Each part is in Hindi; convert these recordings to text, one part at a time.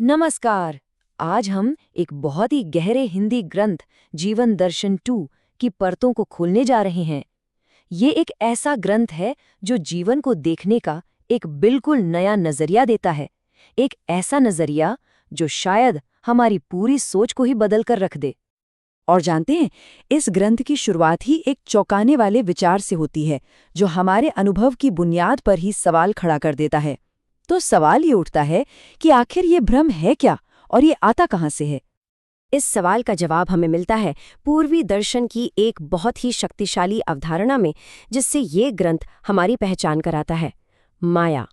नमस्कार। आज हम एक बहुत ही गहरे हिंदी ग्रंथ जीवन दर्शन 2 की परतों को खोलने जा रहे हैं। ये एक ऐसा ग्रंथ है जो जीवन को देखने का एक बिल्कुल नया नजरिया देता है। एक ऐसा नजरिया जो शायद हमारी पूरी सोच को ही बदल कर रख दे। और जानते हैं, इस ग्रंथ की शुरुआत ही एक चौंकाने वाले विचार से होती है, जो हमारे अनुभव की बुनियाद पर ही सवाल खड़ा कर देता है। तो सवाल ये उठता है कि आखिर ये भ्रम है क्या और ये आता कहाँ से है? इस सवाल का जवाब हमें मिलता है पूर्वी दर्शन की एक बहुत ही शक्तिशाली अवधारणा में, जिससे ये ग्रंथ हमारी पहचान कराता है, माया।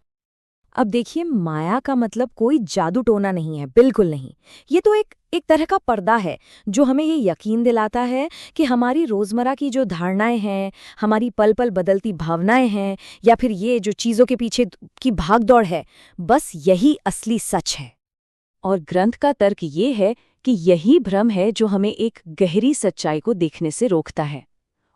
अब देखिए, माया का मतलब कोई जादू टोना नहीं है, बिल्कुल नहीं। ये तो एक तरह का पर्दा है जो हमें ये यकीन दिलाता है कि हमारी रोजमर्रा की जो धारणाएं हैं, हमारी पल पल बदलती भावनाएं हैं, या फिर ये जो चीजों के पीछे की भागदौड़ है, बस यही असली सच है। और ग्रंथ का तर्क ये है कि यही भ्रम है जो हमें एक गहरी सच्चाई को देखने से रोकता है।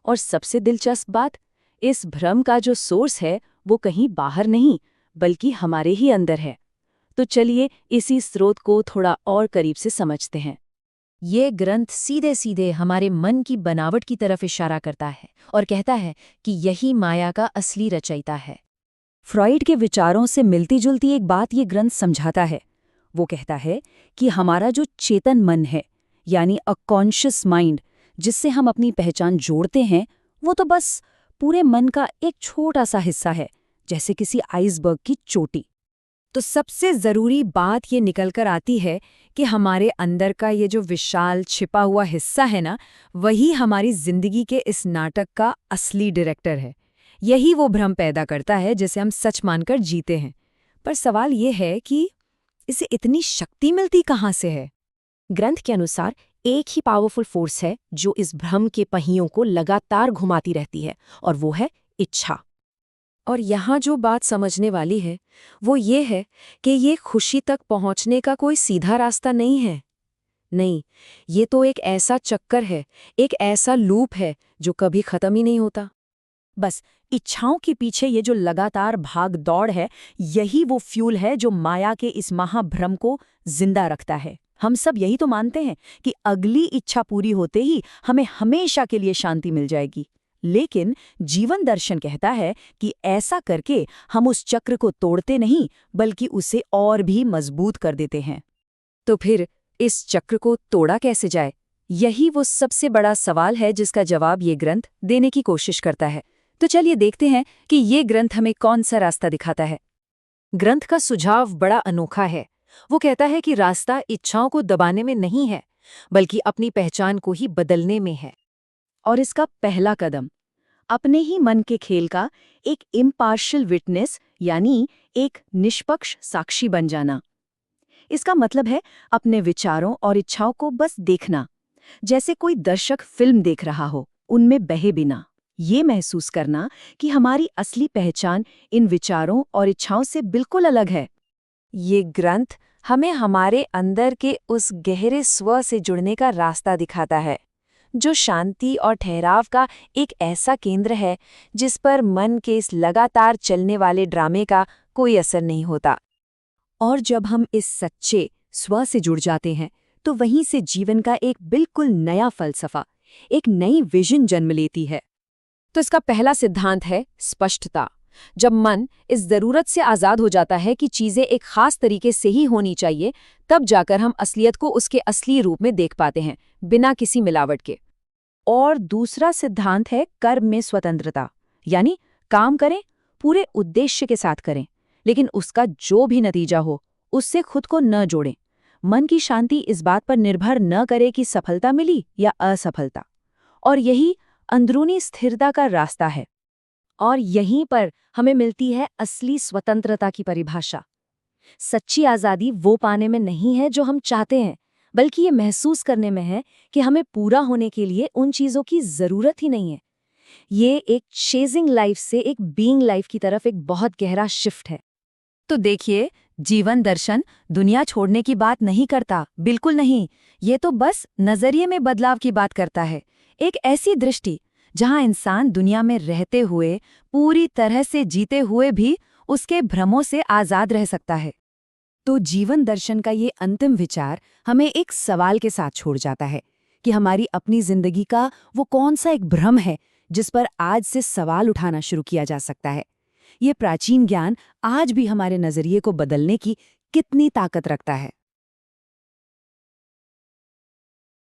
और सबसे दिलचस्प बात, इस भ्रम का जो सोर्स है वो कहीं बाहर नहीं बल्कि हमारे ही अंदर है। तो चलिए इसी स्रोत को थोड़ा और करीब से समझते हैं। ये ग्रंथ सीधे सीधे हमारे मन की बनावट की तरफ इशारा करता है और कहता है कि यही माया का असली रचयिता है। फ्रॉइड के विचारों से मिलती जुलती एक बात ये ग्रंथ समझाता है। वो कहता है कि हमारा जो चेतन मन है, यानी अ कॉन्शियस माइंड, जिससे हम अपनी पहचान जोड़ते हैं, वो तो बस पूरे मन का एक छोटा सा हिस्सा है, जैसे किसी आइसबर्ग की चोटी। तो सबसे ज़रूरी बात ये निकल कर आती है कि हमारे अंदर का ये जो विशाल छिपा हुआ हिस्सा है ना, वही हमारी जिंदगी के इस नाटक का असली डायरेक्टर है। यही वो भ्रम पैदा करता है जिसे हम सच मानकर जीते हैं। पर सवाल ये है कि इसे इतनी शक्ति मिलती कहाँ से है? ग्रंथ के अनुसार एक ही पावरफुल फोर्स है जो इस भ्रम के पहियों को लगातार घुमाती रहती है, और वो है इच्छा। और यहाँ जो बात समझने वाली है वो ये है कि ये खुशी तक पहुँचने का कोई सीधा रास्ता नहीं है। नहीं, ये तो एक ऐसा चक्कर है, एक ऐसा लूप है जो कभी खत्म ही नहीं होता। बस इच्छाओं के पीछे ये जो लगातार भाग दौड़ है, यही वो फ्यूल है जो माया के इस महाभ्रम को जिंदा रखता है। हम सब यही तो मानते हैं कि अगली इच्छा पूरी होते ही हमें हमेशा के लिए शांति मिल जाएगी। लेकिन जीवन दर्शन कहता है कि ऐसा करके हम उस चक्र को तोड़ते नहीं, बल्कि उसे और भी मजबूत कर देते हैं। तो फिर इस चक्र को तोड़ा कैसे जाए? यही वो सबसे बड़ा सवाल है जिसका जवाब ये ग्रंथ देने की कोशिश करता है। तो चलिए देखते हैं कि ये ग्रंथ हमें कौन सा रास्ता दिखाता है। ग्रंथ का सुझाव बड़ा अनोखा है। वो कहता है कि रास्ता इच्छाओं को दबाने में नहीं है, बल्कि अपनी पहचान को ही बदलने में है। और इसका पहला कदम अपने ही मन के खेल का एक इम्पार्शियल विटनेस, यानी एक निष्पक्ष साक्षी बन जाना। इसका मतलब है अपने विचारों और इच्छाओं को बस देखना, जैसे कोई दर्शक फिल्म देख रहा हो, उनमें बहे बिना। ये महसूस करना कि हमारी असली पहचान इन विचारों और इच्छाओं से बिल्कुल अलग है। ये ग्रंथ हमें हमारे अंदर के उस गहरे स्व से जुड़ने का रास्ता दिखाता है, जो शांति और ठहराव का एक ऐसा केंद्र है जिस पर मन के इस लगातार चलने वाले ड्रामे का कोई असर नहीं होता। और जब हम इस सच्चे स्व से जुड़ जाते हैं, तो वहीं से जीवन का एक बिल्कुल नया फलसफा, एक नई विजन जन्म लेती है। तो इसका पहला सिद्धांत है स्पष्टता। जब मन इस जरूरत से आज़ाद हो जाता है कि चीज़ें एक खास तरीके से ही होनी चाहिए, तब जाकर हम असलियत को उसके असली रूप में देख पाते हैं, बिना किसी मिलावट के। और दूसरा सिद्धांत है कर्म में स्वतंत्रता, यानी काम करें, पूरे उद्देश्य के साथ करें, लेकिन उसका जो भी नतीजा हो, उससे खुद को न जोड़ें। मन की शांति इस बात पर निर्भर न करे कि सफलता मिली या असफलता। और यही अंदरूनी स्थिरता का रास्ता है। और यहीं पर हमें मिलती है असली स्वतंत्रता की परिभाषा। सच्ची आज़ादी वो पाने में नहीं है जो हम चाहते हैं, बल्कि ये महसूस करने में है कि हमें पूरा होने के लिए उन चीज़ों की ज़रूरत ही नहीं है। ये एक चेजिंग लाइफ से एक बीइंग लाइफ की तरफ एक बहुत गहरा शिफ्ट है। तो देखिए, जीवन दर्शन दुनिया छोड़ने की बात नहीं करता, बिल्कुल नहीं। ये तो बस नजरिए में बदलाव की बात करता है। एक ऐसी दृष्टि जहां इंसान दुनिया में रहते हुए, पूरी तरह से जीते हुए भी उसके भ्रमों से आज़ाद रह सकता है। तो जीवन दर्शन का ये अंतिम विचार हमें एक सवाल के साथ छोड़ जाता है कि हमारी अपनी जिंदगी का वो कौन सा एक भ्रम है जिस पर आज से सवाल उठाना शुरू किया जा सकता है। ये प्राचीन ज्ञान आज भी हमारे नजरिए को बदलने की कितनी ताकत रखता है।